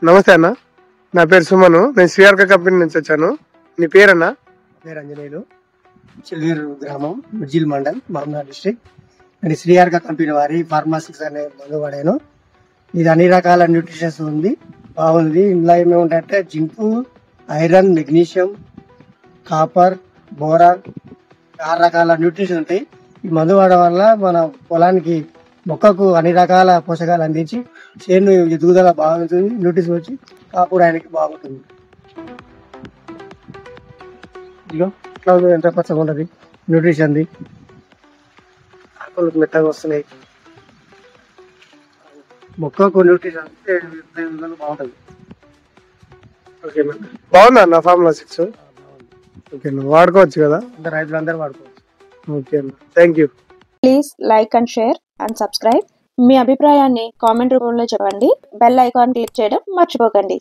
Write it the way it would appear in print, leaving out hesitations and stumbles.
నమస్తే అన్న, నా పేరు సుమను. నేను శ్రీఆర్క కంపెనీ నుంచి వచ్చాను. నీ పేరన్నా? పేరు అంజనేయులు, చిల్వీరు గ్రామం, మిర్జిల్ మండల్, మహబూబ్నగర్ డిస్ట్రిక్ట్. నేను శ్రీఆర్క కంపెనీ వారి ఫార్మాసిక్స్ అనే మందు వాడాను. ఇది అన్ని రకాల న్యూట్రిషన్స్ ఉంది, బాగుంది. ఇందులో ఏమేమిటంటే zinc, iron, magnesium, copper, boron, 6 రకాల న్యూట్రిషన్ ఉంటాయి. ఈ మందు వాడడం వల్ల మన పొలానికి మొక్కకు అన్ని రకాల పోషకాలు అందించి చేను ఎదుగుదల బాగుంటుంది. న్యూట్రిషన్ వచ్చి కాపురానికి బాగుంటుంది. ఇదిగో ఇట్లా ఎంత పచ్చగా ఉంటుంది న్యూట్రిషన్ది. ఆకులు మెత్తగా వస్తున్నాయి. మొక్కకు న్యూట్రిషన్ బాగుంటుంది. ఓకే, బాగుందా అన్న ఫార్ములా 6? ఓకే, వాడుకోవచ్చు కదా రైతులందరూ వాడుకోవచ్చు. ఓకే అన్న, thank you. Please like and share and subscribe. మీ అభిప్రాయాన్ని కామెంట్ రూపంలో చెప్పండి. బెల్ ఐకాన్ క్లిక్ చేయడం మర్చిపోకండి.